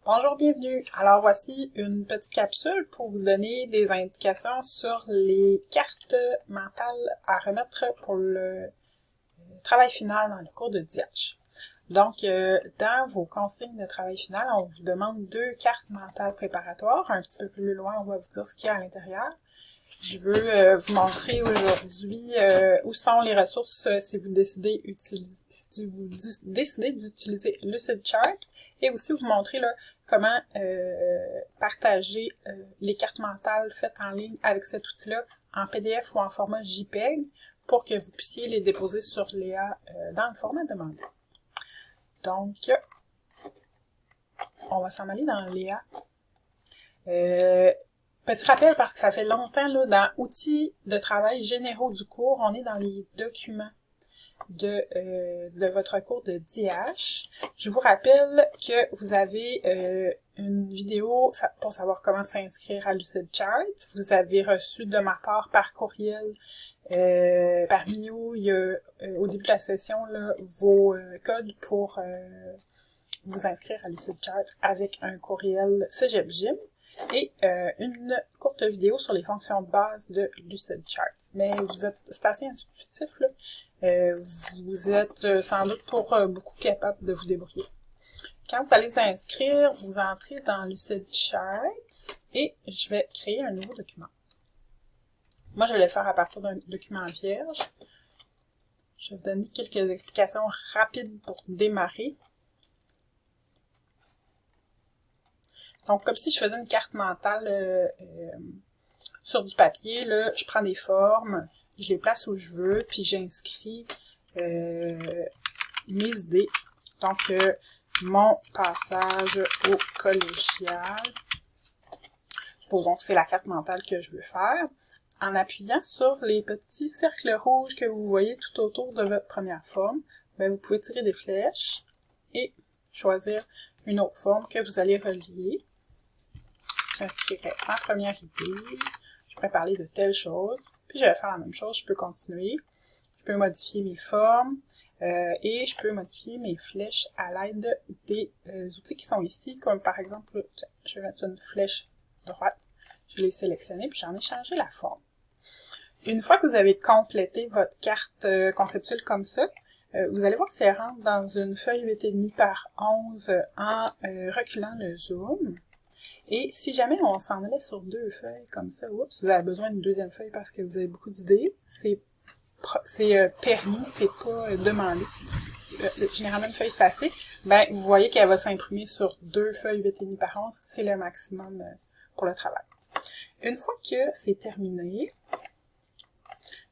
Bonjour, bienvenue. Alors voici une petite capsule pour vous donner des indications sur les cartes mentales à remettre pour le travail final dans le cours de DIH. Donc, dans vos consignes de travail final, on vous demande 2 cartes mentales préparatoires. Un petit peu plus loin, on va vous dire ce qu'il y a à l'intérieur. Je veux vous montrer aujourd'hui où sont les ressources si vous décidez d'utiliser Lucidchart, et aussi vous montrer là, comment partager les cartes mentales faites en ligne avec cet outil-là en PDF ou en format JPEG pour que vous puissiez les déposer sur Léa dans le format demandé. Donc, on va s'en aller dans Léa. Petit rappel, parce que ça fait longtemps, là, dans Outils de travail généraux du cours, on est dans les documents de votre cours de DIH. Je vous rappelle que vous avez une vidéo pour savoir comment s'inscrire à Lucidchart. Vous avez reçu de ma part par courriel, parmi où il y a au début de la session là, vos codes pour vous inscrire à Lucidchart avec un courriel CEGEP-GYM. Et une courte vidéo sur les fonctions de base de Lucidchart. Mais c'est assez intuitif, là. Vous êtes sans doute pour beaucoup capable de vous débrouiller. Quand vous allez vous inscrire, vous entrez dans Lucidchart et je vais créer un nouveau document. Moi, je vais le faire à partir d'un document vierge. Je vais vous donner quelques explications rapides pour démarrer. Donc, comme si je faisais une carte mentale sur du papier, là, je prends des formes, je les place où je veux, puis j'inscris mes idées. Donc, mon passage au collégial. Supposons que c'est la carte mentale que je veux faire. En appuyant sur les petits cercles rouges que vous voyez tout autour de votre première forme, bien, vous pouvez tirer des flèches et choisir une autre forme que vous allez relier. J'inscrirai en première idée, je pourrais parler de telle chose, puis je vais faire la même chose, je peux continuer, je peux modifier mes formes, et je peux modifier mes flèches à l'aide des outils qui sont ici, comme par exemple, je vais mettre une flèche droite, je l'ai sélectionnée, puis j'en ai changé la forme. Une fois que vous avez complété votre carte conceptuelle comme ça, vous allez voir que ça rentre dans une feuille 8,5 par 11 en reculant le zoom. Et si jamais on s'en allait sur 2 feuilles comme ça, oups, vous avez besoin d'une deuxième feuille parce que vous avez beaucoup d'idées, c'est permis, c'est pas demandé. Généralement, une feuille c'est assez. Ben, vous voyez qu'elle va s'imprimer sur 2 feuilles 8,5 par 11, c'est le maximum pour le travail. Une fois que c'est terminé,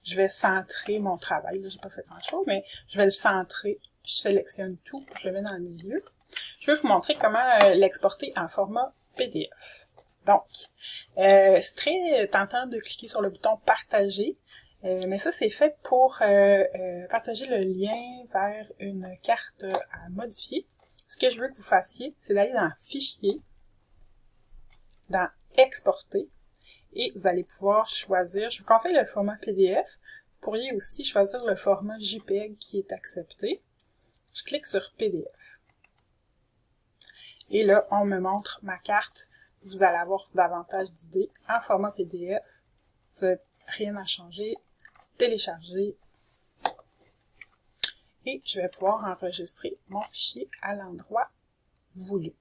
je vais centrer mon travail. Là, j'ai pas fait grand-chose, mais je vais le centrer. Je sélectionne tout, je le mets dans le milieu. Je vais vous montrer comment l'exporter en format PDF. Donc, c'est très tentant de cliquer sur le bouton « Partager », mais ça, c'est fait pour partager le lien vers une carte à modifier. Ce que je veux que vous fassiez, c'est d'aller dans « Fichier », dans « Exporter », et vous allez pouvoir choisir, je vous conseille le format PDF, vous pourriez aussi choisir le format JPEG qui est accepté. Je clique sur PDF. Et là, on me montre ma carte. Vous allez avoir davantage d'idées en format PDF. Vous n'avez rien à changer. Télécharger. Et je vais pouvoir enregistrer mon fichier à l'endroit voulu.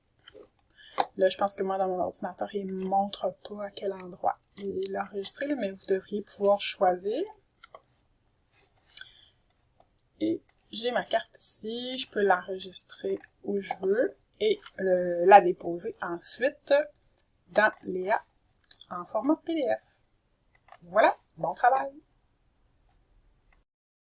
Là, je pense que moi, dans mon ordinateur, il ne me montre pas à quel endroit il est enregistré, mais vous devriez pouvoir choisir. Et j'ai ma carte ici. Je peux l'enregistrer où je veux. Et la déposer ensuite dans Léa en format PDF. Voilà, bon travail!